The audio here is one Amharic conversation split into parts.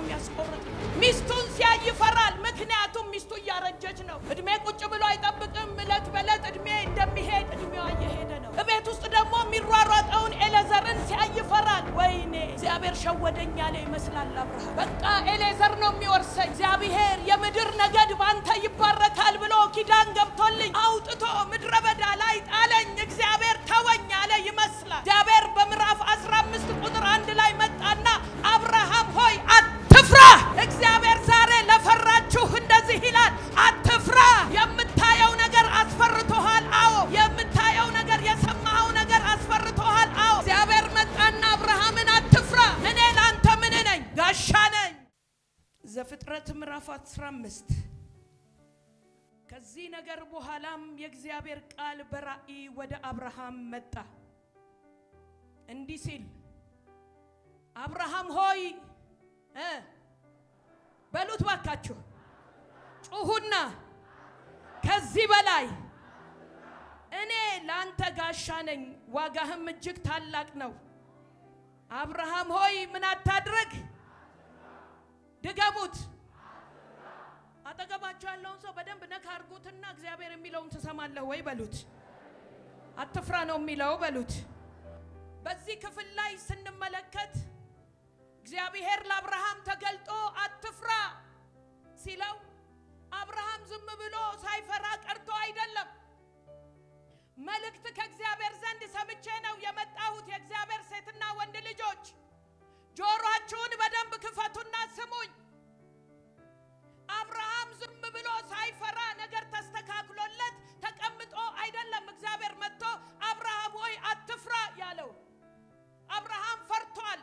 የሚያስቆርጥ ሚስቱን ሲያይ ይፈራል። ምክንያቱም ሚስቱ እያረጀች ነው። እድሜ ቁጭ ብሎ አይጠብቅም። እለት በእለት እድሜ እንደሚሄድ እድሜዋ እየሄደ ነው። እቤት ውስጥ ደግሞ የሚሯሯጠውን ኤሌዘርን ሲያይ ይፈራል። ወይኔ እግዚአብሔር ሸወደኝ ያለ ይመስላል አብርሃም። በቃ ኤሌዘር ነው የሚወርሰኝ፣ እግዚአብሔር የምድር ነገድ ባንተ ይባረካል ብሎ ኪዳን ገብቶልኝ አውጥቶ ምድረ በዳ ላይ ጣለኝ። እግዚአብሔር ተወኝ ያለ ይመስላል። እግዚአብሔር በምዕራፍ 15 ቁጥር 1 ላይ መጣና አብርሃም ሆይ አትፍራ። እግዚአብሔር ዛሬ ለፈራችሁ እንደዚህ ይላል፣ አትፍራ። የምታየው ነገር አስፈርቶሃል። አዎ። የምታየው ነገር የሰማኸው ነገር አስፈርቶሃል። አዎ። እግዚአብሔር መጣና አብርሃምን አትፍራ፣ እኔ ላንተ ምን ነኝ? ጋሻ ነኝ። ዘፍጥረት ምዕራፍ 15 ከዚህ ነገር በኋላም የእግዚአብሔር ቃል በራእይ ወደ አብርሃም መጣ እንዲህ ሲል፣ አብርሃም ሆይ በሉት ባካችሁ፣ ጩሁና ከዚህ በላይ እኔ ላንተ ጋሻ ነኝ፣ ዋጋህም እጅግ ታላቅ ነው። አብርሃም ሆይ ምን አታድርግ? ድገሙት። አጠገባችሁ ያለውን ሰው በደንብ ነካ አድርጉትና እግዚአብሔር የሚለውን ትሰማለህ ወይ በሉት። አትፍራ ነው የሚለው በሉት። በዚህ ክፍል ላይ ስንመለከት እግዚአብሔር ለአብርሃም ተገልጦ አትፍራ ሲለው አብርሃም ዝም ብሎ ሳይፈራ ቀርቶ አይደለም። መልእክት ከእግዚአብሔር ዘንድ ሰምቼ ነው የመጣሁት። የእግዚአብሔር ሴትና ወንድ ልጆች ጆሮአችሁን በደንብ ክፈቱና ስሙኝ። አብርሃም ዝም ብሎ ሳይፈራ ነገር ተስተካክሎለት ተቀምጦ አይደለም እግዚአብሔር መጥቶ አብርሃም ሆይ አትፍራ ያለው። አብርሃም ፈርቷል።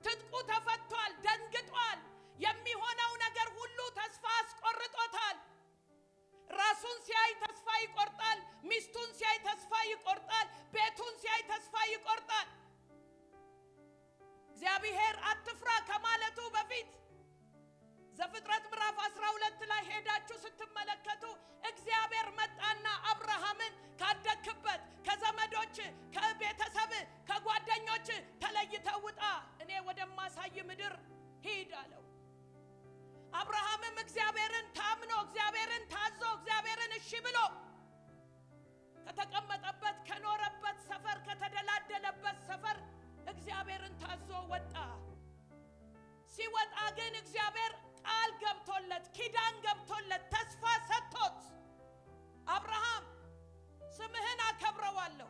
ትጥቁ ተፈቷል። ደንግጧል። የሚሆነው ነገር ሁሉ ተስፋ አስቆርጦታል። ራሱን ሲያይ ተስፋ ይቆርጣል። ሚስቱን ሲያይ ተስፋ ይቆርጣል። ቤቱን ሲያይ ተስፋ ይቆርጣል። እግዚአብሔር አትፍራ ከማለቱ በፊት ዘፍጥረት ምዕራፍ 12 ላይ ሄዳችሁ ስትመለከቱ እግዚአብሔር መጣና አብርሃምን ካደክበት ከዘመዶች ከቤተሰብ ከጓደኞች ተለይተህ ውጣ፣ እኔ ወደማሳይ ምድር ሂድ አለው። አብርሃምም እግዚአብሔርን ታምኖ እግዚአብሔርን ታዞ እግዚአብሔርን እሺ ብሎ ከተቀመጠበት ከኖረበት ሰፈር ከተደላደለበት ሰፈር እግዚአብሔርን ታዞ ወጣ። ሲወጣ ግን እግዚአብሔር ቃል ገብቶለት ኪዳን ገብቶለት ተስፋ ሰጥቶት አብርሃም ስምህን አከብረዋለሁ፣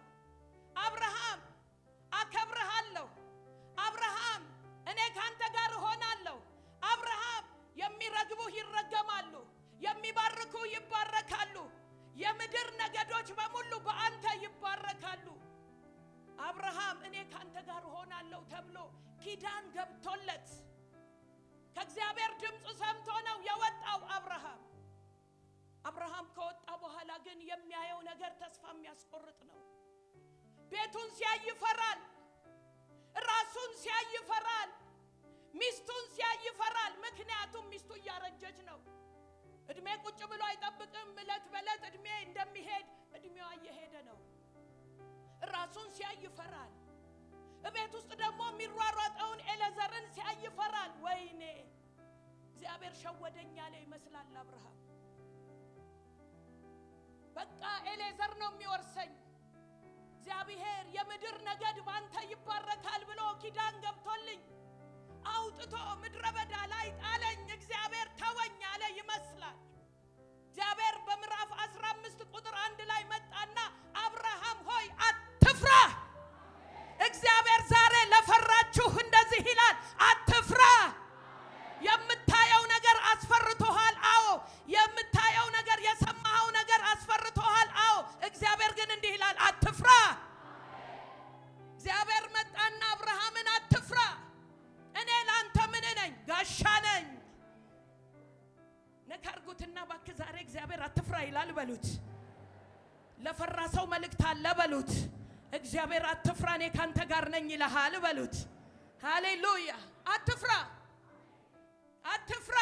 አብርሃም አከብርሃለሁ፣ አብርሃም እኔ ካንተ ጋር እሆናለሁ፣ አብርሃም የሚረግሙህ ይረገማሉ፣ የሚባርኩ ይባረካሉ፣ የምድር ነገዶች በሙሉ በአንተ ይባረካሉ። አብርሃም እኔ ካንተ ጋር እሆናለሁ ተብሎ ኪዳን ገብቶለት ከእግዚአብሔር ድምፅ ሰምቶ ነው የወጣው አብርሃም። አብርሃም ከወጣ በኋላ ግን የሚያየው ነገር ተስፋ የሚያስቆርጥ ነው። ቤቱን ሲያይ ይፈራል። ራሱን ሲያይ ይፈራል። ሚስቱን ሲያይ ይፈራል። ምክንያቱም ሚስቱ እያረጀች ነው። እድሜ ቁጭ ብሎ አይጠብቅም። እለት በእለት እድሜ እንደሚሄድ እድሜዋ እየሄደ ነው። ራሱን ሲያይ ይፈራል። እቤት ውስጥ ደግሞ የሚሯሯጠውን ኤሌዘርን ሲያይ ይፈራል። ወይኔ እግዚአብሔር ሸወደኝ ያለ ይመስላል አብርሃም። በቃ ኤሌዘር ነው የሚወርሰኝ፣ እግዚአብሔር የምድር ነገድ ባንተ ይባረካል ብሎ ኪዳን ገብቶልኝ አውጥቶ ምድረ በዳ ላይ ጣለኝ። እግዚአብሔር ተወኝ ያለ ይመስላል። እግዚአብሔር በምዕራፍ 15 ቁጥር 1 ላይ መጣና አብርሃም ሆይ አትፍራ። እግዚአብሔር ዛሬ ለፈራችሁ እንደዚህ ይላል፣ አትፍራ። የምታየው ነገር አስፈርቶሃል። አዎ። የምታየው ነገር የሰማኸው ነገር አስፈርቶሃል። አዎ። እግዚአብሔር ግን እንዲህ ይላል፣ አትፍራ። እግዚአብሔር መጣና አብርሃምን አትፍራ፣ እኔ ላንተ ምን ነኝ? ጋሻ ነኝ። ነካርጉትና ባክ ዛሬ እግዚአብሔር አትፍራ ይላል በሉት። ለፈራ ሰው መልእክት አለ በሉት። እግዚአብሔር አትፍራ እኔ ካንተ ጋር ነኝ ይልሃል በሉት። ሃሌሉያ። አትፍራ፣ አትፍራ።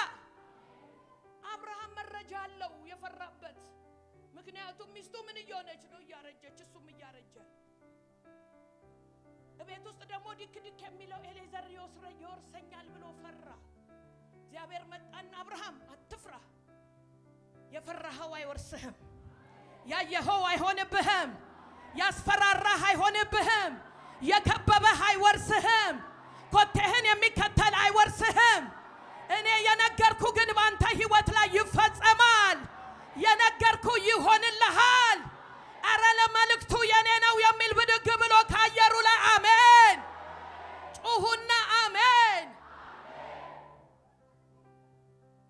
አብርሃም መረጃ አለው የፈራበት። ምክንያቱም ሚስቱ ምን እየሆነች ነው? እያረጀች፣ እሱም እያረጀ። ቤት ውስጥ ደግሞ ዲክ ዲክ የሚለው ኤሌዘር ይወርሰኛል ብሎ ፈራ። የፈራኸው አይወርስህም። ያየኸው አይሆንብህም። ያስፈራራህ አይሆንብህም። የከበበህ አይወርስህም። ኮቴህን የሚከተል አይወርስህም። እኔ የነገርኩ ግን ባንተ ህይወት ላይ ይፈጸማል። የነገርኩ ይሆንልሃል። አረ ለመልእክቱ የኔ ነው የሚል ብድግ ብሎ ካየሩ ላይ አሜን ጩሁና አሜን።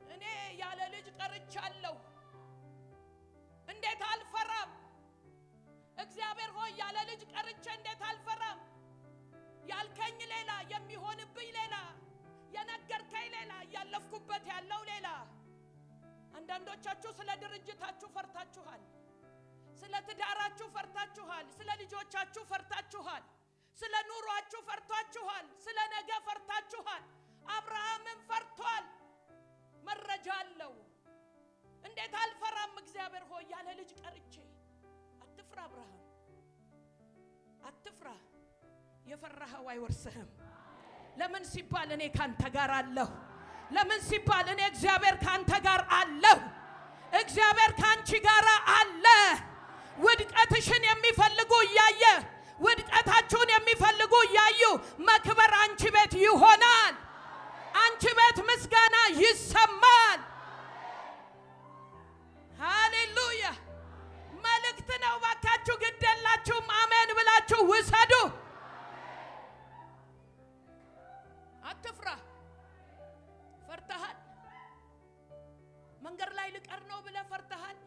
እኔ ያለ ልጅ ቀርቻለሁ። እንዴት አልፈራም? እግዚአብሔር ሆይ ያለ ልጅ ቀርቼ እንዴት አልፈራም? ያልከኝ ሌላ፣ የሚሆንብኝ ሌላ፣ የነገርከኝ ሌላ፣ ያለፍኩበት ያለው ሌላ። አንዳንዶቻችሁ ስለ ድርጅታችሁ ፈርታችኋል። ስለ ትዳራችሁ ፈርታችኋል። ስለ ልጆቻችሁ ፈርታችኋል። ስለ ኑሯችሁ ፈርታችኋል። ስለ ነገ ፈርታችኋል። አብርሃምም ፈርቷል። መረጃ አለው። እንዴት አልፈራም? እግዚአብሔር ሆይ ያለ ልጅ ቀርቼ። አትፍራ አብርሃም አትፍራ። የፈራኸው አይወርስህም። ለምን ሲባል እኔ ካንተ ጋር አለሁ። ለምን ሲባል እኔ እግዚአብሔር ካንተ ጋር አለሁ። እግዚአብሔር ካንቺ ጋር አለ። ውድቀትሽን የሚፈልጉ እያየ ውድቀታችሁን የሚፈልጉ እያዩ መክበር አንቺ ቤት ይሆናል። አንቺ ቤት ምስጋና ይሰማል። ሃሌሉያ። መልእክት ነው። ባካችሁ ግደላችሁም አሜን ብላችሁ ውሰዱ። አትፍራ። ፈርተሃል? መንገድ ላይ ልቀር ነው ብለህ ፈርተሃል?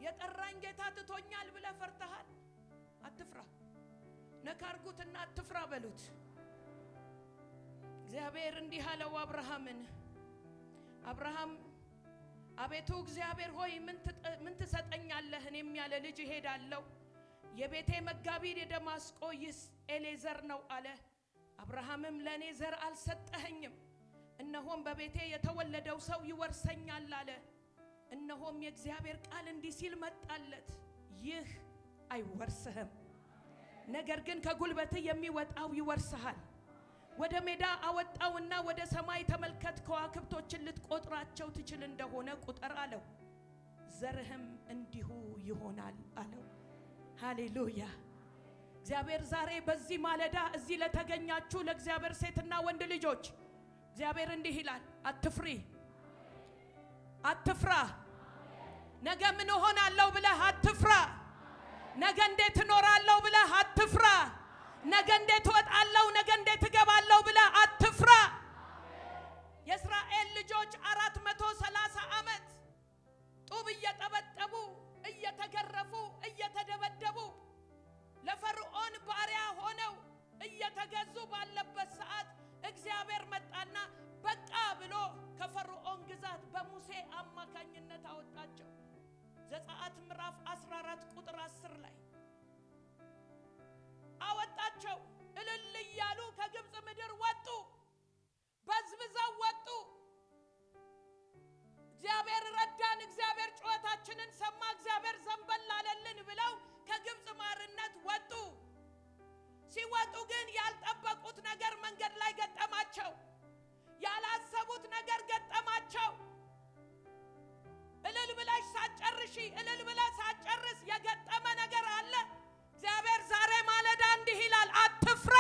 የጠራኝ ጌታ ትቶኛል ብለህ ፈርተሃል? አትፍራ። ነካርጉትና አትፍራ በሉት። እግዚአብሔር እንዲህ አለው አብርሃምን። አብርሃም አቤቱ እግዚአብሔር ሆይ ምን ትሰጠኛለህ? እኔም ያለ ልጅ እሄዳለሁ። የቤቴ መጋቢ የደማስቆ ኤሌዘር ነው አለ። አብርሃምም ለኔ ዘር አልሰጠኸኝም፣ እነሆም በቤቴ የተወለደው ሰው ይወርሰኛል አለ። እነሆም የእግዚአብሔር ቃል እንዲህ ሲል መጣለት፣ ይህ አይወርስህም፣ ነገር ግን ከጉልበትህ የሚወጣው ይወርስሃል። ወደ ሜዳ አወጣውና ወደ ሰማይ ተመልከት፣ ከዋክብቶችን ልትቆጥራቸው ትችል እንደሆነ ቁጠር አለው። ዘርህም እንዲሁ ይሆናል አለው። ሃሌሉያ። እግዚአብሔር ዛሬ በዚህ ማለዳ እዚህ ለተገኛችሁ ለእግዚአብሔር ሴትና ወንድ ልጆች እግዚአብሔር እንዲህ ይላል፣ አትፍሪ፣ አትፍራ። ነገ ምን ሆናለሁ ብለህ አትፍራ። ነገ እንዴት እኖራለሁ ብለህ አትፍራ። ነገ እንዴት እወጣለሁ፣ ነገ እንዴት እገባለሁ ብለህ አትፍራ። የእስራኤል ልጆች 430 ዓመት ጡብ እየጠበጠቡ እየተገረፉ እየተደበደቡ ለፈርዖን ባሪያ ሆነው እየተገዙ ባለበት ሰዓት እግዚአብሔር መጣና በቃ ብሎ ከፈርዖን ግዛት በሙሴ አማካኝነት አወጣቸው። ዘጸአት ምዕራፍ 14 ቁጥር 10 ላይ አወጣቸው። እልል እያሉ ከግብጽ ምድር ወጡ። በዝብዘው ወጡ። እግዚአብሔር ረዳን፣ እግዚአብሔር ጩኸታችንን ሰማ፣ እግዚአብሔር ዘንበል አለልን ብለው ከግብጽ ማርነት ወጡ። ሲወጡ ግን ያልጠበቁት ነገር መንገድ ላይ ገጠማቸው። ያላሰቡት ነገር ገጠማቸው። እልል ብለሽ ሳጨርሺ፣ እልል ብለሽ ሳጨርስ የገጠመ ነገር አለ። እግዚአብሔር ዛሬ ማለዳ እንዲህ ይላል፣ አትፍራ።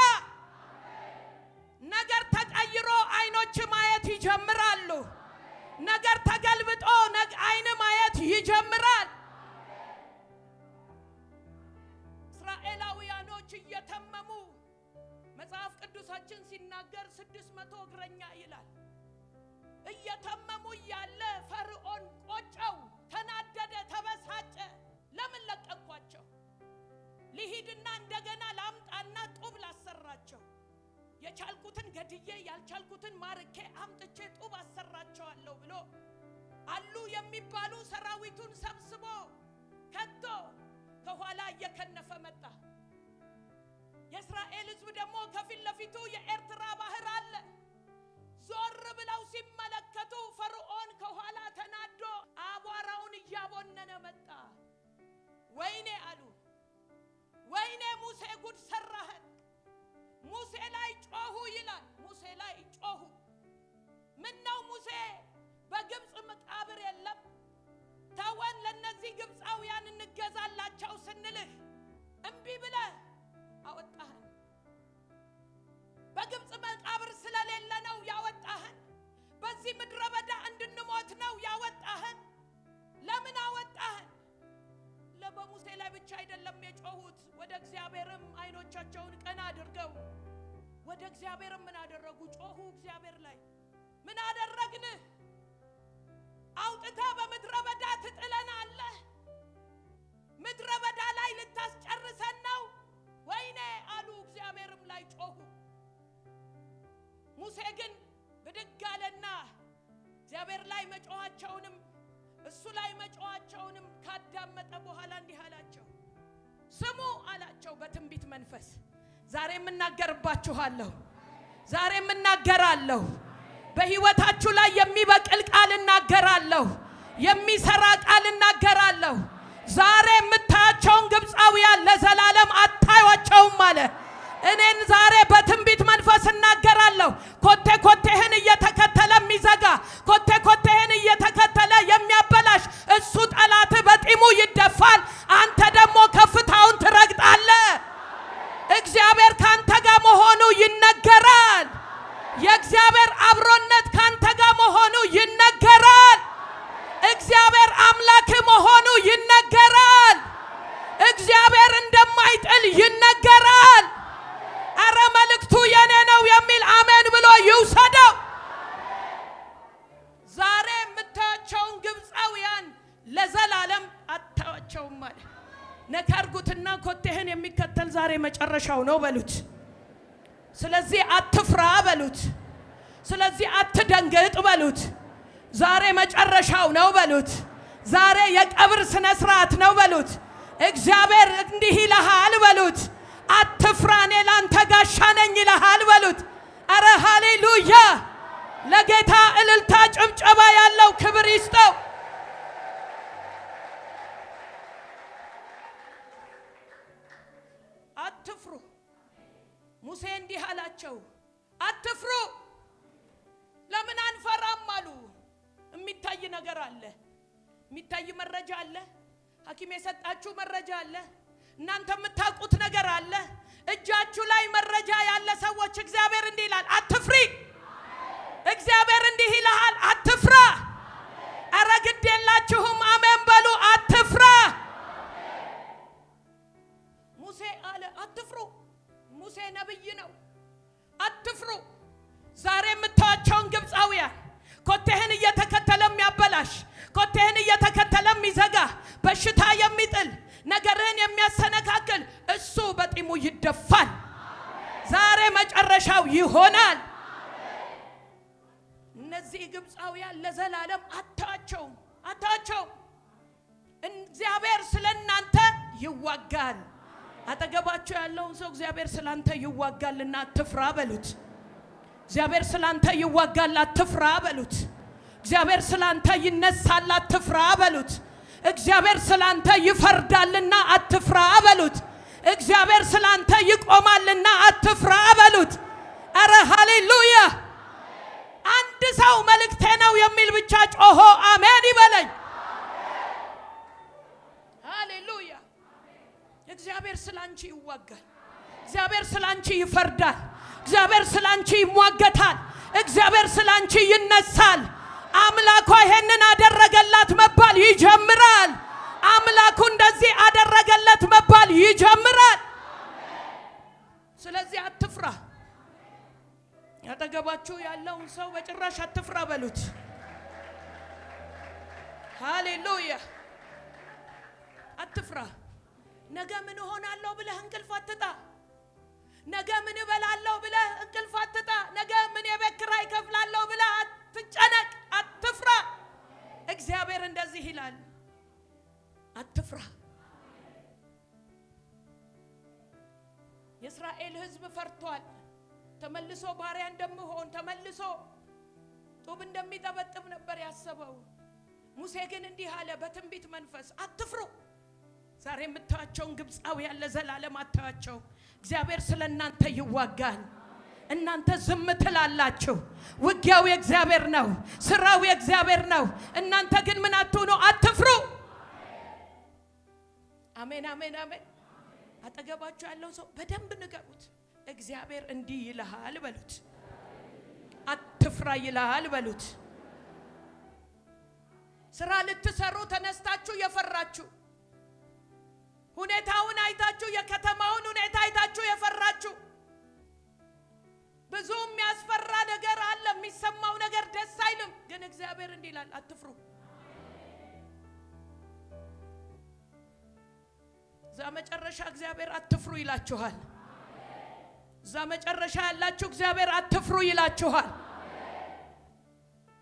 ነገር ተቀይሮ አይኖች ማየት ይጀምራሉ። ነገር ተገልብጦ አይን ማየት ይጀምራል። እስራኤላውያኖች እየተመሙ መጽሐፍ ቅዱሳችን ሲናገር 600 እግረኛ ይላል። እየተመሙ ያለ ፈርዖን ቆጨው፣ ተናደደ፣ ተበሳጨ። ለምን ለቀቅኳቸው? ልሂድና እንደገና ላምጣና ጡብ ላሰራቸው። የቻልኩትን ገድዬ ያልቻልኩትን ማርኬ አምጥቼ ጡብ አሰራቸዋለሁ ብሎ አሉ የሚባሉ ሰራዊቱን ሰብስቦ ከቶ ከኋላ እየከነፈ መጣ። የእስራኤል ሕዝብ ደግሞ ከፊት ለፊቱ የኤርትራ ባህር አለ። ዞር ብለው ሲመለከቱ ፈርዖን ከኋላ ተናዶ አቧራውን እያቦነነ መጣ። ወይኔ አሉ፣ ወይኔ ሙሴ ጉድ ሰራህን። ሙሴ ላይ ጮሁ ይላል። ሙሴ ላይ ጮሁ። ምን ነው ሙሴ በግብጽ እግዚአብሔር ምን አደረጉ? ጮሁ እግዚአብሔር ላይ። ምን አደረግን? አውጥተህ በምድረ በዳ ትጥለናለህ? ምድረ በዳ ላይ ልታስጨርሰን ነው? ወይኔ አሉ። እግዚአብሔርም ላይ ጮሁ። ሙሴ ግን ብድግ አለና እግዚአብሔር ላይ መጮሃቸውንም እሱ ላይ መጮሃቸውንም ካዳመጠ በኋላ እንዲህ አላቸው። ስሙ አላቸው በትንቢት መንፈስ። ዛሬም እናገርባችኋለሁ፣ ዛሬም እናገራለሁ። በህይወታችሁ ላይ የሚበቅል ቃል እናገራለሁ፣ የሚሰራ ቃል እናገራለሁ። ዛሬ የምታያቸውን ግብፃውያን ለዘላለም አታዩአቸውም አለ። እኔን ዛሬ በትንቢት መንፈስ እናገራለሁ። ኮቴ ኮቴህን እየተከተለ የሚዘጋ፣ ኮቴ ኮቴህን እየተከተለ የሚያበላሽ እሱ ጠላት በጢሙ ይደፋል። አንተ ደግሞ ከፍታውን ትረግጣለህ። እግዚአብሔር ካንተ ጋር መሆኑ ይነገራል። የእግዚአብሔር አብሮነት ካንተ ጋር መሆኑ ይነገራል። እግዚአብሔር አምላክ መሆኑ ይነገራል። እግዚአብሔር እንደማይጥል ይነገራል። አረ መልእክቱ የኔ ነው የሚል አሜን ብሎ ይውሰደው። ዛሬ የምታያቸውን ግብፃውያን ለዘላለም አታያቸውም አለ። ነካርጉትና ኮቴህን የሚከተል ዛሬ መጨረሻው ነው በሉት። ስለዚህ አትፍራ በሉት። ስለዚህ አትደንግጥ በሉት። ዛሬ መጨረሻው ነው በሉት። ዛሬ የቀብር ስነ ስርዓት ነው በሉት። እግዚአብሔር እንዲህ ይልሃል በሉት። አትፍራ እኔ ላንተ ጋሻ ነኝ ይልሃል በሉት። አረ ሃሌሉያ! ለጌታ እልልታ ጭብጨባ ያለው ክብር ይስጠው። አትፍሩ። ሙሴ እንዲህ አላቸው፣ አትፍሩ። ለምን አንፈራም አሉ። የሚታይ ነገር አለ፣ የሚታይ መረጃ አለ። ሐኪም የሰጣችሁ መረጃ አለ። እናንተ የምታውቁት ነገር አለ። እጃችሁ ላይ መረጃ ያለ ሰዎች እግዚአብሔር እንዲህ ይላል፣ አትፍሪ። እግዚአብሔር እንዲህ ይልሃል፣ አትፍራ። አረ ግድ የላችሁም አሜን በሉ። አትፍራ። ሙሴ አለ አትፍሩ። ሙሴ ነብይ ነው። አትፍሩ። ዛሬ የምታዩአቸውን ግብፃውያን ኮቴህን እየተከተለ የሚያበላሽ፣ ኮቴህን እየተከተለ የሚዘጋ፣ በሽታ የሚጥል፣ ነገርህን የሚያሰነካክል እሱ በጢሙ ይደፋል። ዛሬ መጨረሻው ይሆናል። እነዚህ ግብፃውያን ለዘላለም አታያቸውም፣ አታያቸውም። እግዚአብሔር ስለናንተ ይዋጋል። አጠገባቸው ያለውን ሰው እግዚአብሔር ስላንተ ይዋጋልና አትፍራ በሉት። እግዚአብሔር ስላንተ ይዋጋል፣ አትፍራ በሉት። እግዚአብሔር ስላንተ ይነሳል፣ አትፍራ በሉት። እግዚአብሔር ስላንተ ይፈርዳልና አትፍራ በሉት። እግዚአብሔር ስላንተ ይቆማልና አትፍራ በሉት። አረ ሃሌሉያ! አንድ ሰው መልእክቴ ነው የሚል ብቻ ጮሆ አሜን ይበለኝ። ሃሌሉያ! እግዚአብሔር ስላንቺ ይዋጋል። እግዚአብሔር ስላንቺ ይፈርዳል። እግዚአብሔር ስላንቺ ይሟገታል። እግዚአብሔር ስላንቺ ይነሳል። አምላኳ ይሄንን አደረገላት መባል ይጀምራል። አምላኩ እንደዚህ አደረገለት መባል ይጀምራል። ስለዚህ አትፍራ። ያጠገባችሁ ያለውን ሰው በጭራሽ አትፍራ በሉት። ሃሌሉያ! አትፍራ። ነገ ምን ሆናለሁ ብለህ እንቅልፍ አትጣ። ነገ ምን እበላለሁ ብለህ እንቅልፍ አትጣ። ነገ ምን የቤት ኪራይ እከፍላለሁ ብለህ አትጨነቅ። አትፍራ። እግዚአብሔር እንደዚህ ይላል፣ አትፍራ። የእስራኤል ሕዝብ ፈርቷል። ተመልሶ ባሪያ እንደምሆን ተመልሶ ጡብ እንደሚጠበጥብ ነበር ያሰበው። ሙሴ ግን እንዲህ አለ በትንቢት መንፈስ፣ አትፍሩ። ዛሬ የምታያቸውን ግብፃውያን ለዘላለም አታያቸው። እግዚአብሔር ስለናንተ ይዋጋል። እናንተ ዝም ትላላችሁ። ውጊያው የእግዚአብሔር ነው። ስራው የእግዚአብሔር ነው። እናንተ ግን ምን አትሁኑ? አትፍሩ። አሜን፣ አሜን፣ አሜን። አጠገባችሁ ያለው ሰው በደንብ ንገሩት። እግዚአብሔር እንዲህ ይልሃል በሉት። አትፍራ ይልሃል በሉት። ስራ ልትሰሩ ተነስታችሁ የፈራችሁ፣ ሁኔታውን አይታችሁ የከተማውን ሁኔታ አይታችሁ የፈራችሁ፣ ብዙ የሚያስፈራ ነገር አለ። የሚሰማው ነገር ደስ አይልም። ግን እግዚአብሔር እንዲህ ይላል አትፍሩ። ዛመጨረሻ እግዚአብሔር አትፍሩ ይላችኋል። ዛመጨረሻ ያላችሁ እግዚአብሔር አትፍሩ ይላችኋል።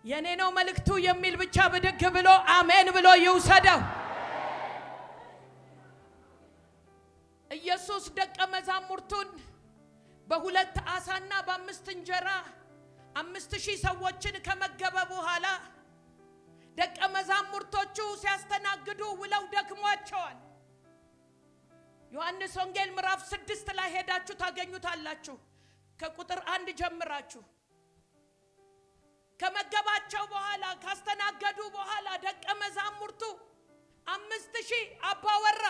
የኔ ነው መልእክቱ የሚል ብቻ ብድግ ብሎ አሜን ብሎ ይውሰደው። ኢየሱስ ደቀ መዛሙርቱን በሁለት ዓሣና በአምስት እንጀራ 5000 ሰዎችን ከመገበ በኋላ ደቀ መዛሙርቶቹ ሲያስተናግዱ ውለው ደክሟቸዋል። ዮሐንስ ወንጌል ምዕራፍ 6 ላይ ሄዳችሁ ታገኙታላችሁ። ከቁጥር 1 ጀምራችሁ ከመገባቸው በኋላ ካስተናገዱ በኋላ ደቀ መዛሙርቱ 5000 አባወራ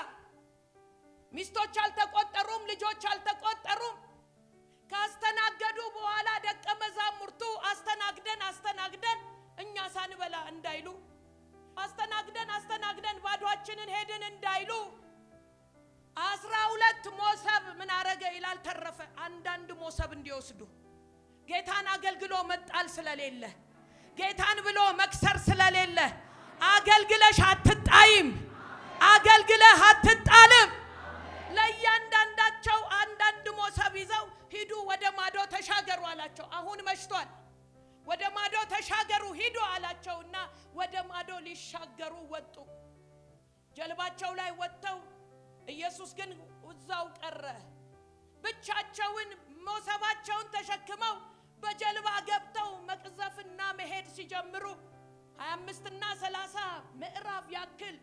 ሚስቶች አልተቆጠሩም፣ ልጆች አልተቆጠሩም። ካስተናገዱ በኋላ ደቀ መዛሙርቱ አስተናግደን እኛ ሳንበላ እንዳይሉ፣ አስተናግደን ባዶአችንን ሄድን እንዳይሉ 12 ሞሰብ ምን አረገ ይላል ተረፈ። አንዳንድ ሞሰብ እንዲወስዱ ጌታን አገልግሎ መጣል ስለሌለ፣ ጌታን ብሎ መክሰር ስለሌለ፣ አገልግለሽ አትጣይም፣ አገልግለህ አትጣልም። ለእያንዳንዳቸው አንዳንድ ሞሰብ ይዘው ሂዱ ወደ ማዶ ተሻገሩ አላቸው። አሁን መሽቷል፣ ወደ ማዶ ተሻገሩ ሂዱ አላቸውና ወደ ማዶ ሊሻገሩ ወጡ። ጀልባቸው ላይ ወጥተው ኢየሱስ ግን እዛው ቀረ። ብቻቸውን ሞሰባቸውን ተሸክመው በጀልባ ገብተው መቅዘፍና መሄድ ሲጀምሩ 25 እና 30 ምዕራፍ ያክል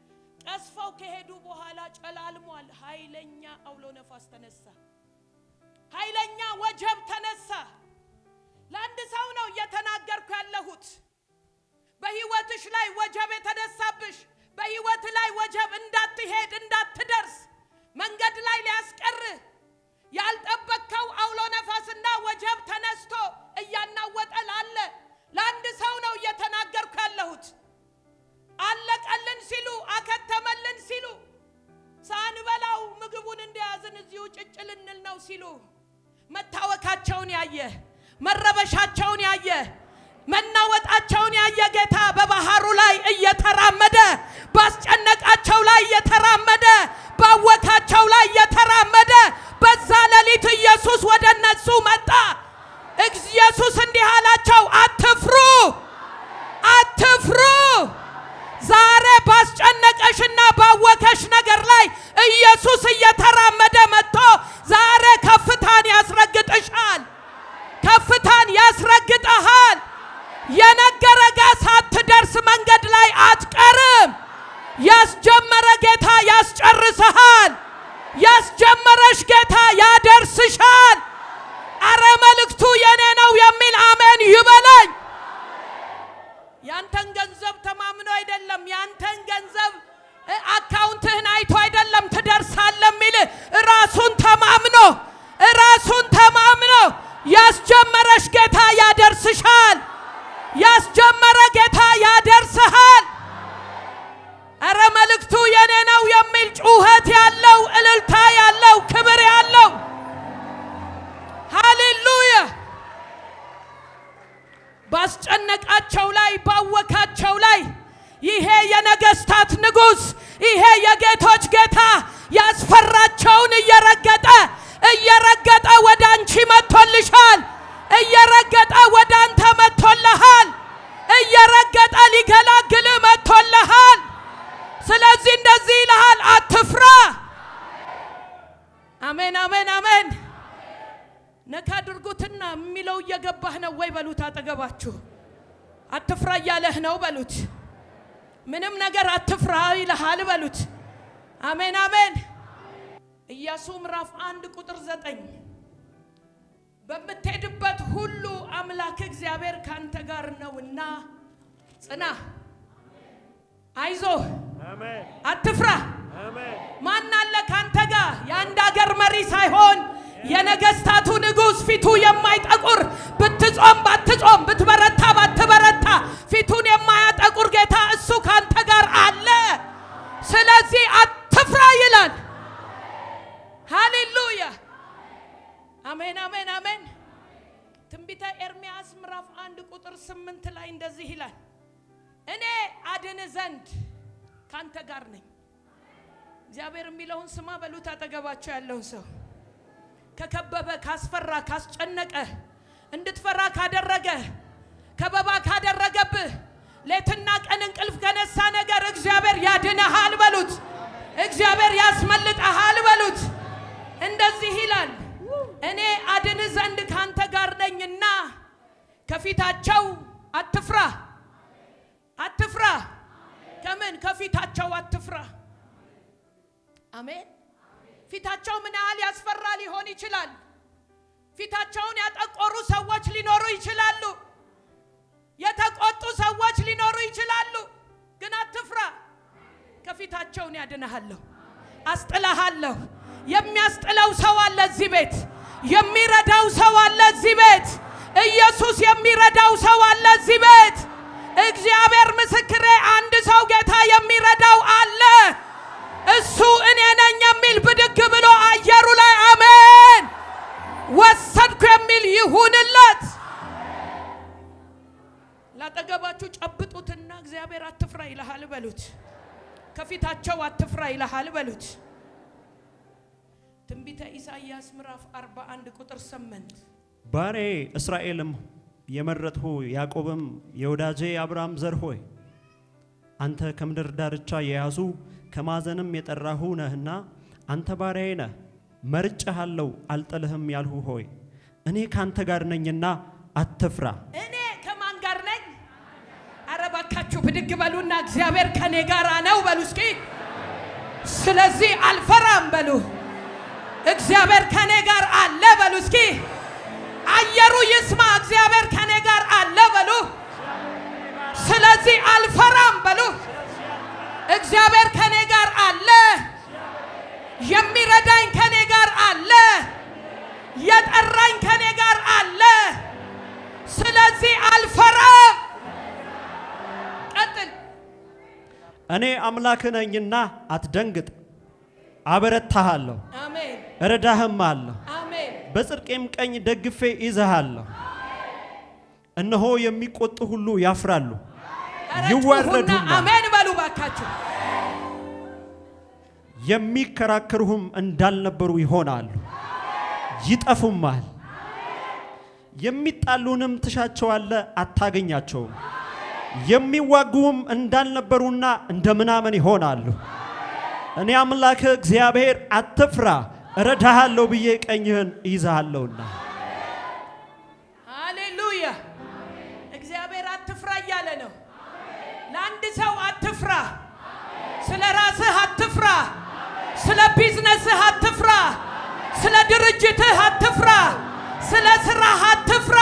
ቀስፈው ከሄዱ በኋላ ጨላልሟል። ኃይለኛ አውሎ ነፋስ ተነሳ። ኃይለኛ ወጀብ ተነሳ። ለአንድ ሰው ነው እየተናገርኩ ያለሁት። በህይወትሽ ላይ ወጀብ የተነሳብሽ፣ በህይወት ላይ ወጀብ እንዳትሄድ እንዳትደርስ መንገድ ላይ ሊያስቀርህ ያልጠበቅከው አውሎ ነፋስና ወጀብ ተነስቶ እያናወጠ ላለ ለአንድ ሰው ነው እየተናገርኩ ያለሁት። አለቀልን ሲሉ፣ አከተመልን ሲሉ፣ ሳንበላው ምግቡን እንደያዝን እዚሁ ጭጭ ልንል ነው ሲሉ መታወካቸውን ያየ፣ መረበሻቸውን ያየ፣ መናወጣቸውን ያየ ጌታ በባህሩ ላይ እየተራመደ፣ ባስጨነቃቸው ላይ እየተራመደ፣ ባወካቸው ላይ እየተራመደ በዛ ሌሊት ኢየሱስ ወደ እነሱ መጣ። ኢየሱስ እንዲህ አላቸው፣ አትፍሩ፣ አትፍሩ። ዛሬ ባስጨነቀሽና ባወከሽ ነገር ላይ ኢየሱስ እየተራመደ መጥቶ ዛሬ ከፍታን ያስረግጥሻል፣ ከፍታን ያስረግጥሃል። የነገረጋ ሳትደርስ መንገድ ላይ አትቀርም። ያስጀመረ ጌታ ያስጨርስሃል። ያስጀመረሽ ጌታ ያደርስሻል። አረ መልእክቱ የኔ ነው የሚል አሜን ይበለኝ። ያንተን ገንዘብ ተማምኖ አይደለም፣ ያንተን ገንዘብ አካውንትህን አይቶ አይደለም ትደርሳለህ የሚል ራሱን ተማምኖ ያስጀመረሽ ጌታ ያደርስሻል። ያስጀመረ ጌታ ያደርስሃል። አረ መልእክቱ የኔ ነው የሚል ጩኸት ያለው፣ እልልታ ያለው፣ ክብር ያለው ሃሌሉያ። ባስጨነቃቸው ላይ ባወካቸው ላይ ይሄ የነገስታት ንጉስ፣ ይሄ የጌቶች ጌታ ያስፈራቸውን እየረገጠ ወደ አንቺ መጥቶልሻል። እየረገጠ ወደ አንተ መጥቶልሃል። እየረገጠ ሊገላግል መጥቶልሃል። ስለዚህ እንደዚህ ይልሃል፣ አትፍራ። አሜን አሜን አሜን። ነካ አድርጉትና የሚለው እየገባህ ነው ወይ በሉት። አጠገባችሁ አትፍራ እያለህ ነው በሉት። ምንም ነገር አትፍራ ይልሃል በሉት። አሜን አሜን። ኢያሱ ምዕራፍ 1 ቁጥር 9 በምትሄድበት ሁሉ አምላክ እግዚአብሔር ካንተ ጋር ነውና ጽና፣ አይዞህ፣ አትፍራ። ማን አለ ካንተ ጋር? የአንድ ሀገር መሪ ሳይሆን የነገስታቱ ንጉስ፣ ፊቱ የማይጠቁር ብትጾም ባትጾም፣ ብትበረታ ባትበረታ ፊቱን የማያጠቁር ጌታ እሱ ካንተ ጋር አለ። ስለዚህ አትፍራ ይላል። ሃሌሉያ አሜን አሜን አሜን። 8 ላይ እንደዚህ ይላል፣ እኔ አድን ዘንድ ካንተ ጋር ነኝ። እግዚአብሔር የሚለውን ስማ በሉት። አጠገባቸው ያለውን ሰው ከከበበ ካስፈራ ካስጨነቀ እንድትፈራ ካደረገ ከበባ ካደረገብህ ሌትና ቀን እንቅልፍ ከነሳ ነገር እግዚአብሔር ያድንሃል በሉት። እግዚአብሔር ያስመልጥሃል በሉት። እንደዚህ ይላል፣ እኔ አድን ዘንድ ካንተ ጋር ነኝና ከፊታቸው አትፍራ። አትፍራ። ከምን? ከፊታቸው አትፍራ። አሜን። ፊታቸው ምን ያህል ያስፈራ ሊሆን ይችላል። ፊታቸውን ያጠቆሩ ሰዎች ሊኖሩ ይችላሉ። የተቆጡ ሰዎች ሊኖሩ ይችላሉ። ግን አትፍራ። ከፊታቸውን ያድንሃለሁ፣ አስጥልሃለሁ። የሚያስጥለው ሰው አለ እዚህ ቤት። የሚረዳው ሰው አለ እዚህ ቤት። ኢየሱስ የሚረዳው ሰው አለ እዚህ ቤት። እግዚአብሔር ምስክሬ፣ አንድ ሰው ጌታ የሚረዳው አለ። እሱ እኔ ነኝ የሚል ብድግ ብሎ አየሩ ላይ አሜን ወሰድኩ የሚል ይሁንለት። ላጠገባችሁ ጨብጡትና እግዚአብሔር አትፍራ ይልሃል በሉት። ከፊታቸው አትፍራ ይልሃል በሉት። ትንቢተ ኢሳይያስ ምዕራፍ 41 ቁጥር 8 ባሪያዬ እስራኤልም የመረጥሁ ያዕቆብም የወዳጄ አብርሃም ዘር ሆይ አንተ ከምድር ዳርቻ የያዙ ከማዕዘንም የጠራሁ ነህና አንተ ባሪያዬ ነህ፣ መርጬሃለሁ አልጥልህም ያልሁ ሆይ እኔ ካንተ ጋር ነኝና አትፍራ። እኔ ከማን ጋር ነኝ? ኧረ እባካችሁ ብድግ በሉና እግዚአብሔር ከኔ ጋር ነው በሉ እስኪ። ስለዚህ አልፈራም በሉ። እግዚአብሔር ከኔ ጋር አለ በሉ እስኪ። አየሩ ይስማ፣ እግዚአብሔር ከኔ ጋር አለ በሉ። ስለዚህ አልፈራም በሉ። እግዚአብሔር ከኔ ጋር አለ። የሚረዳኝ ከኔ ጋር አለ። የጠራኝ ከኔ ጋር አለ። ስለዚህ አልፈራም። ቀጥል። እኔ አምላክ ነኝና አትደንግጥ፣ አበረታሃለሁ፣ አሜን፣ እረዳህማለሁ፣ አሜን። በጽድቄም ቀኝ ደግፌ ይዘሃለሁ። እነሆ የሚቆጡ ሁሉ ያፍራሉ፣ ይዋረዱና አሜን በሉ ባካችሁ። የሚከራከሩህም እንዳልነበሩ ይሆናሉ፣ ይጠፉማል። የሚጣሉንም ትሻቸዋለህ፣ አታገኛቸውም። የሚዋጉም እንዳልነበሩና እንደ ምናምን ይሆናሉ። እኔ አምላክ እግዚአብሔር አትፍራ፣ እረዳሃለሁ ብዬ ቀኝህን ይዛሃለሁና። ሃሌሉያ። እግዚአብሔር አትፍራ እያለ ነው። ለአንድ ሰው አትፍራ። ስለ ራስህ አትፍራ። ስለ ቢዝነስህ አትፍራ። ስለ ድርጅትህ አትፍራ። ስለ ስራህ አትፍራ።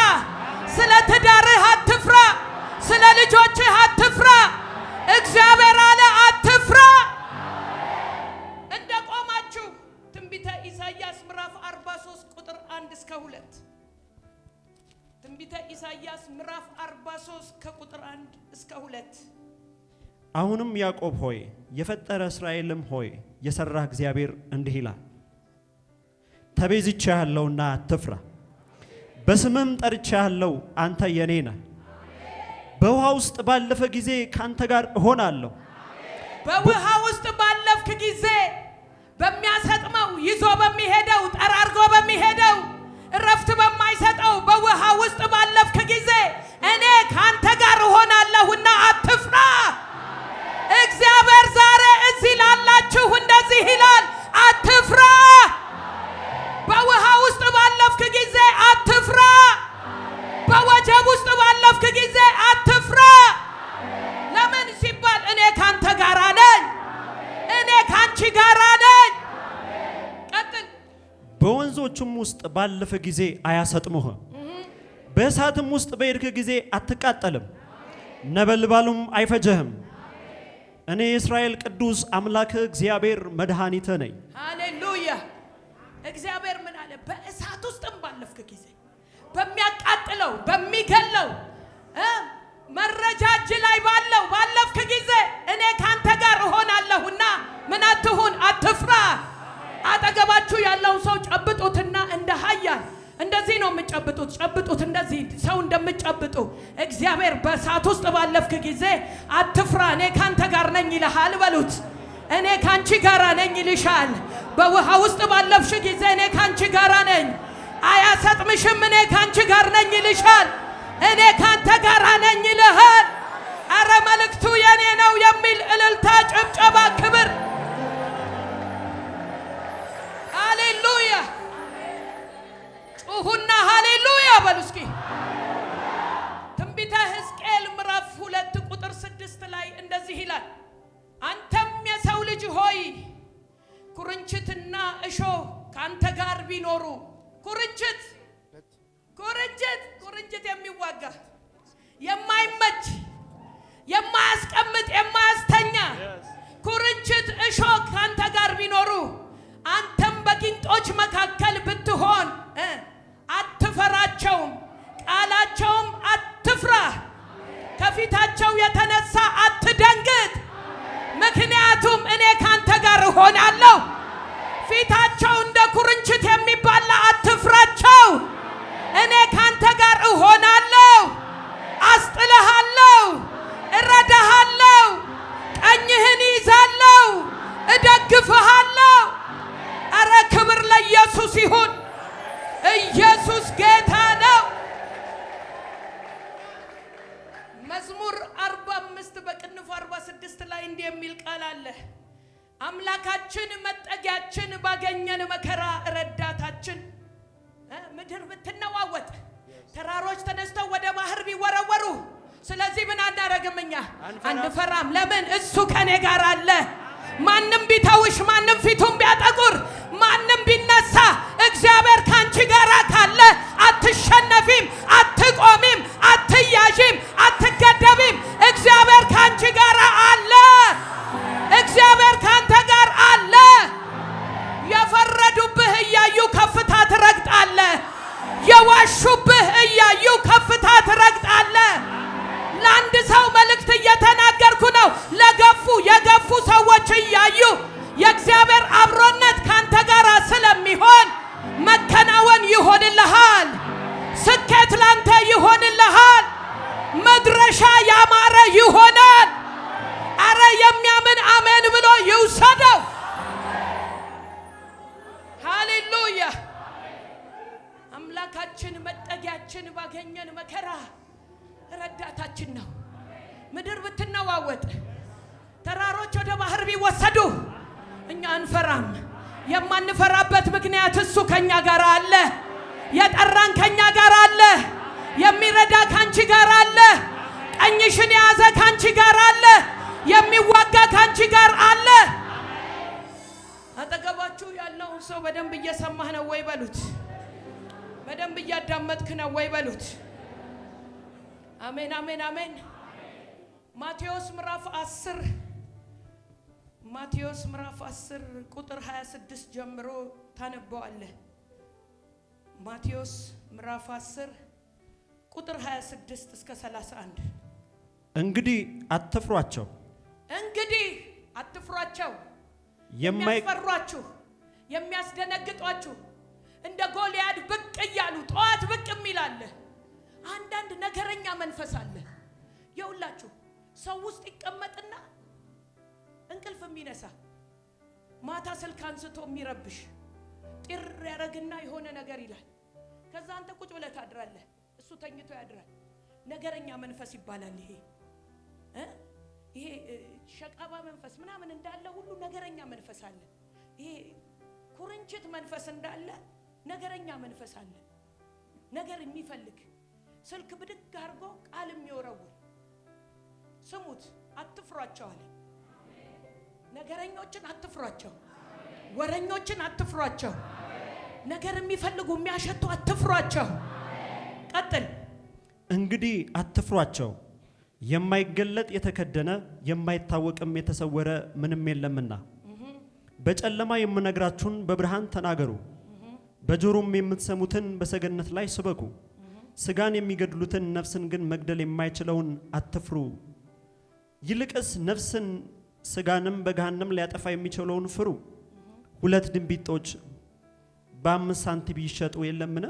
ስለ ትዳርህ አትፍራ። ስለ ልጆችህ አትፍራ። እግዚአብሔር አለ አትፍራ። እንደ ቆማችሁ ትንቢተ ኢሳይያስ ምዕራፍ 43 ቁጥር 1 እስከ 2 ትንቢተ ኢሳይያስ ምዕራፍ 43 ከቁጥር 1 እስከ 2 አሁንም ያዕቆብ ሆይ የፈጠረ እስራኤልም ሆይ የሰራህ እግዚአብሔር እንዲህ ይላል፣ ተቤዝቼሃለሁና አትፍራ፣ በስምም ጠርቼሃለሁ፣ አንተ የኔ ነህ። በውሃ ውስጥ ባለፈ ጊዜ ካንተ ጋር እሆናለሁ። በውሃ ውስጥ ባለፍክ ጊዜ በሚያሰጥመው ይዞ በሚሄደው ጠራርጎ በሚሄደው እረፍት በማይሰጠው በውሃ ውስጥ ባለፍክ ጊዜ እኔ ካንተ ጋር እሆናለሁና አትፍራ። እግዚአብሔር ዛሬ እዚህ ላላችሁ እንደዚህ ይላል፣ አትፍራ። በውሃ ውስጥ ባለፍክ ጊዜ አትፍራ። በወጀብ ውስጥ ባለፍክ ጊዜ አትፍራ። ለምን ሲባል እኔ ካንተ ጋር ነኝ፣ እኔ ካንቺ ጋር ነኝ። ቀጥል። በወንዞቹም ውስጥ ባለፈ ጊዜ አያሰጥሙህም፣ በእሳትም ውስጥ በሄድክ ጊዜ አትቃጠልም፣ ነበልባሉም አይፈጀህም። እኔ የእስራኤል ቅዱስ አምላክ እግዚአብሔር መድኃኒትህ ነኝ። ሃሌሉያ። እግዚአብሔር ምን አለ? በእሳት ውስጥም ባለፍክ ጊዜ በሚያቃጥለው በሚገለው መረጃ እጅ ላይ ባለው ባለፍክ ጊዜ እኔ ካንተ ጋር እሆናለሁና ምን አትሁን፣ አትፍራ። አጠገባችሁ ያለውን ሰው ጨብጡትና እንደ ኃያል እንደዚህ ነው የምጨብጡት። ጨብጡት እንደዚህ ሰው እንደምጨብጡ። እግዚአብሔር በእሳት ውስጥ ባለፍክ ጊዜ አትፍራ፣ እኔ ካንተ ጋር ነኝ ይልሃል በሉት። እኔ ካንቺ ጋር ነኝ ይልሻል። በውሃ ውስጥ ባለፍሽ ጊዜ እኔ ካንቺ ጋር ነኝ፣ አያሰጥምሽም፣ እኔ ካንቺ ጋር ነኝ ይልሻል። እኔ ካንተ ጋር ነኝ ይልሃል። አረ መልእክቱ የኔ ነው የሚል እልልታ፣ ጭብጨባ፣ ክብር። ሃሌሉያ! ጩሁና ሃሌሉያ በሉ እስኪ። ትንቢተ ሕዝቅኤል ምዕራፍ 2 ቁጥር 6 ላይ እንደዚህ ይላል፣ አንተም የሰው ልጅ ሆይ ኩርንችትና እሾህ ካንተ ጋር ቢኖሩ። ኩርንችት የሚዋጋ የማይመች የማያስቀምጥ የማያስተኛ ኩርንችት እሾህ ካንተ ጋር ቢኖሩ አንተም በጊንጦች መካከል ብትሆን አትፈራቸውም፣ ቃላቸውም አትፍራ፣ ከፊታቸው የተነሳ አትደንግጥ፣ ምክንያቱም እኔ ካንተ ጋር እሆናለሁ። ፊታቸው እንደ ኩርንችት የሚባላ አትፍራቸው፣ እኔ ካንተ ጋር እሆናለሁ፣ አስጥልሃለሁ፣ እረዳሃለሁ፣ ቀኝህን ይዛለሁ፣ እደግፍሃለሁ። አረ ክብር ለኢየሱስ ይሁን። ኢየሱስ ጌታ ነው። መዝሙር 45 በቅንፍ 46 ላይ እንዲህ የሚል ቃል አለ፣ አምላካችን መጠጊያችን፣ ባገኘን መከራ ረዳታችን። ምድር ብትነዋወጥ፣ ተራሮች ተነስተው ወደ ባህር ቢወረወሩ፣ ስለዚህ ምን አናረግም? እኛ አንፈራም። ለምን? እሱ ከኔ ጋር አለ። ማንም ቢተውሽ፣ ማንም ፊቱን ቢያጠቁር፣ ማንም ቢነሳ፣ እግዚአብሔር ካንቺ ጋር ካለ አትሸነፊም፣ አትቆሚም፣ አትያዥም፣ አትገደቢም። እግዚአብሔር ካንቺ ጋር አለ። እግዚአብሔር ካንተ ጋር አለ። የፈረዱብህ እያዩ ከፍታ ትረግጣለህ። የዋሹብህ እያዩ ከፍታ ትረግጣለህ። ለአንድ ሰው መልእክት እየተናገርኩ ነው። የገፉ ሰዎች እያዩ የእግዚአብሔር አብሮነት ካንተ ጋር ስለሚሆን መከናወን ይሆንልሃል። ስኬት ላንተ ይሆንልሃል። መድረሻ ያማረ ይሆናል። አረ የሚያምን አሜን ብሎ ይውሰደው። ሃሌሉያ! አምላካችን መጠጊያችን፣ ባገኘን መከራ ረዳታችን ነው። ምድር ብትነዋወጥ፣ ተራሮች ወደ ባህር ቢወሰዱ እኛ አንፈራም። የማንፈራበት ምክንያት እሱ ከኛ ጋር አለ። የጠራን ከኛ ጋር አለ። የሚረዳ ካንቺ ጋር አለ። ቀኝሽን የያዘ ካንቺ ጋር አለ። የሚዋጋ ካንቺ ጋር አለ። አጠገባችሁ ያለውን ሰው በደንብ እየሰማህ ነው ወይ በሉት። በደንብ እያዳመጥክ ነው ወይ በሉት። አሜን፣ አሜን፣ አሜን። ማቴዎስ ምዕራፍ 10 ቁጥር 26 ጀምሮ ታነበዋለህ። ማቴዎስ ምዕራፍ 10 ቁጥር 26 እስከ 31። እንግዲህ አትፍሯቸው፣ የሚያስፈሯችሁ፣ የሚያስደነግጧችሁ እንደ ጎልያድ ብቅ እያሉ ጠዋት ብቅ የሚላለ አንዳንድ ነገረኛ መንፈስ አለ። የሁላችሁ ሰው ውስጥ ይቀመጥና እንቅልፍ የሚነሳ ማታ ስልክ አንስቶ የሚረብሽ ጥር ያረግና የሆነ ነገር ይላል። ከዛ አንተ ቁጭ ብለህ ታድራለህ፣ እሱ ተኝቶ ያድራል። ነገረኛ መንፈስ ይባላል። ይሄ ሸቃባ መንፈስ ምናምን እንዳለ ሁሉ ነገረኛ መንፈስ አለ። ይሄ ኩርንችት መንፈስ እንዳለ ነገረኛ መንፈስ አለ። ነገር የሚፈልግ ስልክ ብድግ አድርጎ ቃል የሚወረውር። ስሙት፣ አትፍሯቸው አለ። ነገረኞችን አትፍሯቸው፣ ወረኞችን አትፍሯቸው፣ ነገር የሚፈልጉ የሚያሸቱ አትፍሯቸው። ቀጥል። እንግዲህ አትፍሯቸው፣ የማይገለጥ የተከደነ የማይታወቅም የተሰወረ ምንም የለምና። በጨለማ የምነግራችሁን በብርሃን ተናገሩ፣ በጆሮም የምትሰሙትን በሰገነት ላይ ስበኩ። ስጋን የሚገድሉትን ነፍስን ግን መግደል የማይችለውን አትፍሩ። ይልቅስ ነፍስን ስጋንም በገሃነም ሊያጠፋ የሚችለውን ፍሩ። 2 ድንቢጦች በ5 ሳንቲም ይሸጡ የለምን?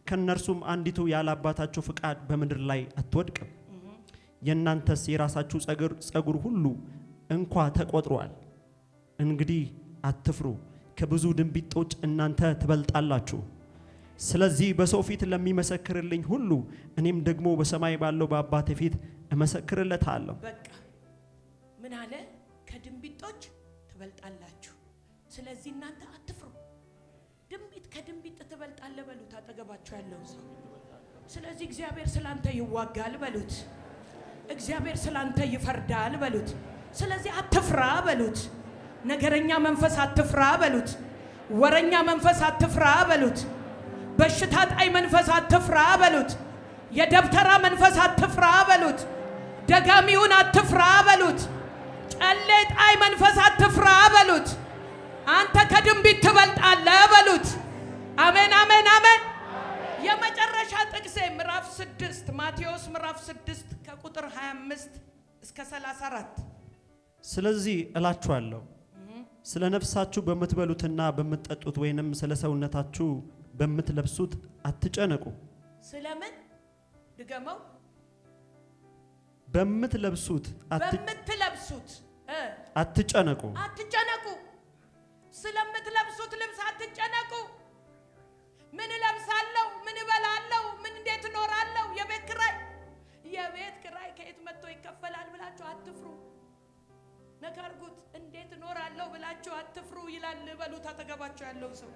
ከነርሱም አንዲቱ ያለ አባታችሁ ፍቃድ በምድር ላይ አትወድቅም። የእናንተስ የራሳችሁ ጸጉር ሁሉ እንኳ ተቆጥሯል። እንግዲህ አትፍሩ፣ ከብዙ ድንቢጦች እናንተ ትበልጣላችሁ። ስለዚህ በሰው ፊት ለሚመሰክርልኝ ሁሉ እኔም ደግሞ በሰማይ ባለው በአባቴ ፊት እመሰክርለታለሁ። በቃ ምን አለ? ከድንቢጦች ትበልጣላችሁ። ስለዚህ እናንተ አትፍሩ። ድንቢጥ ከድንቢጥ ትበልጣለህ በሉት አጠገባችሁ ያለው ሰው። ስለዚህ እግዚአብሔር ስላንተ ይዋጋል በሉት። እግዚአብሔር ስላንተ ይፈርዳል በሉት። ስለዚህ አትፍራ በሉት። ነገረኛ መንፈስ አትፍራ በሉት። ወረኛ መንፈስ አትፍራ በሉት። በሽታ ጣይ መንፈስ አትፍራ በሉት። የደብተራ መንፈስ አትፍራ በሉት። ደጋሚውን አትፍራ በሉት። ጨሌ ጣይ መንፈስ አትፍራ በሉት። አንተ ከድንቢጥ ትበልጣለህ በሉት። አሜን አሜን አሜን። የመጨረሻ ጥቅሴ ምዕራፍ 6 ማቴዎስ ምዕራፍ 6 ከቁጥር 25 እስከ 34። ስለዚህ እላችኋለሁ ስለ ነፍሳችሁ በምትበሉትና በምትጠጡት ወይንም ስለ ሰውነታችሁ በምትለብሱት አትጨነቁ። ስለምን? ድገመው። በምትለብሱት አትጨነቁ። አትጨነቁ። ስለምትለብሱት ልብስ አትጨነቁ። ምን እለብሳለሁ? ምን እበላለሁ? ምን እንዴት እኖራለሁ? የቤት ኪራይ ከየት መጥቶ ይከፈላል ብላችሁ አትፍሩ። ነካርጉት። እንዴት እኖራለሁ ብላችሁ አትፍሩ ይላል በሉት አጠገባችሁ ያለው ሰው።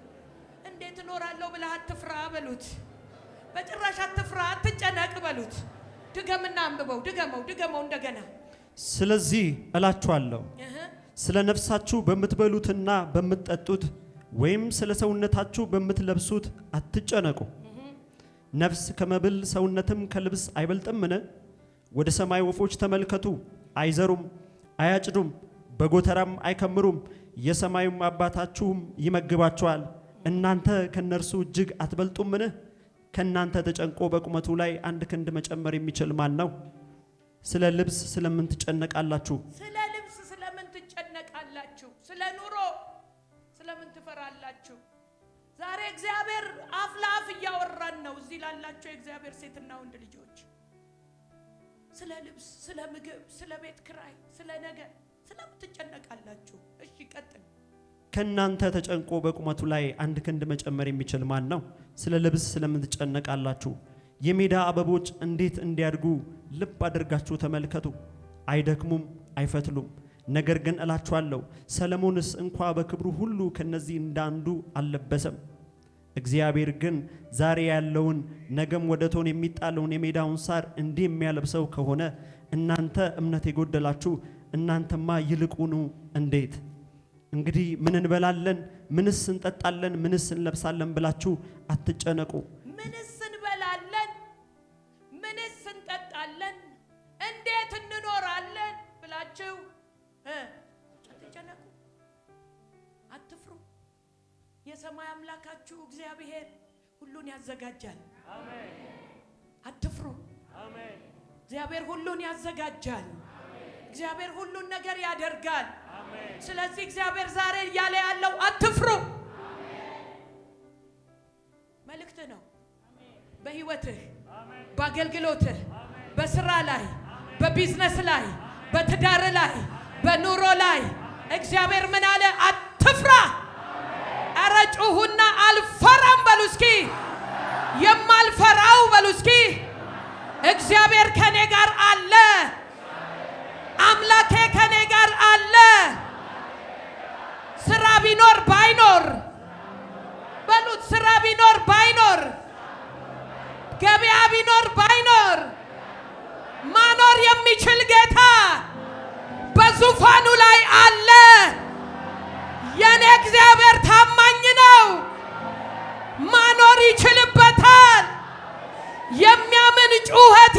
እንዴት እኖራለሁ ብለህ አትፍራ በሉት። በጭራሽ አትፍራ፣ አትጨነቅ በሉት። ድገምና አንብበው። ድገመው እንደገና። ስለዚህ እላችኋለሁ ስለ ነፍሳችሁ በምትበሉትና በምትጠጡት ወይም ስለ ሰውነታችሁ በምትለብሱት አትጨነቁ። ነፍስ ከመብል ሰውነትም ከልብስ አይበልጥምን? ወደ ሰማይ ወፎች ተመልከቱ፣ አይዘሩም፣ አያጭዱም፣ በጎተራም አይከምሩም፣ የሰማዩም አባታችሁም ይመግባቸዋል። እናንተ ከነርሱ እጅግ አትበልጡምን? ከናንተ ተጨንቆ በቁመቱ ላይ አንድ ክንድ መጨመር የሚችል ማን ነው? ስለ ልብስ ስለምን ትጨነቃላችሁ? ስለ ልብስ ስለምን ትጨነቃላችሁ? ስለ ኑሮ ስለምን ትፈራላችሁ? ዛሬ እግዚአብሔር አፍ ለአፍ እያወራን ነው። እዚህ ላላችሁ የእግዚአብሔር ሴትና ወንድ ልጆች ስለ ልብስ፣ ስለ ምግብ፣ ስለ ቤት ኪራይ፣ ስለ ነገር ስለምን ትጨነቃላችሁ? እሺ ቀጥል። ከናንተ ተጨንቆ በቁመቱ ላይ አንድ ክንድ መጨመር የሚችል ማን ነው? ስለ ልብስ ስለምን ትጨነቃላችሁ? የሜዳ አበቦች እንዴት እንዲያድጉ ልብ አድርጋችሁ ተመልከቱ። አይደክሙም፣ አይፈትሉም። ነገር ግን እላችኋለሁ ሰለሞንስ እንኳ በክብሩ ሁሉ ከነዚህ እንዳንዱ አልለበሰም። እግዚአብሔር ግን ዛሬ ያለውን ነገም ወደ እቶን የሚጣለውን የሜዳውን ሳር እንዲህ የሚያለብሰው ከሆነ እናንተ እምነት የጎደላችሁ እናንተማ ይልቁኑ እንዴት! እንግዲህ ምን እንበላለን፣ ምንስ እንጠጣለን፣ ምንስ እንለብሳለን ብላችሁ አትጨነቁ። ምንስ እንበላለን፣ ምንስ እንጠጣለን፣ እንዴት እንኖራለን ብላችሁ አትጨነቁ። አትፍሩ። የሰማይ አምላካችሁ እግዚአብሔር ሁሉን ያዘጋጃል። አሜን። አትፍሩ። አሜን። እግዚአብሔር ሁሉን ያዘጋጃል። እግዚአብሔር ሁሉን ነገር ያደርጋል። ስለዚህ እግዚአብሔር ዛሬ እያለ ያለው አትፍሩ መልእክት ነው። በህይወትህ፣ በአገልግሎትህ፣ በስራ ላይ፣ በቢዝነስ ላይ፣ በትዳር ላይ፣ በኑሮ ላይ እግዚአብሔር ምን አለ? አትፍራ። ኧረ ጩሁና አልፈራም በሉ እስኪ። የማልፈራው በሉ እስኪ እግዚአብሔር ከኔ ጋር አለ። አምላኬ ከኔ ጋር አለ። ስራ ቢኖር ባይኖር በሉት፣ ስራ ቢኖር ባይኖር፣ ገበያ ቢኖር ባይኖር፣ ማኖር የሚችል ጌታ በዙፋኑ ላይ አለ። የኔ እግዚአብሔር ታማኝ ነው። ማኖር ይችልበታል። የሚያምን ጩኸት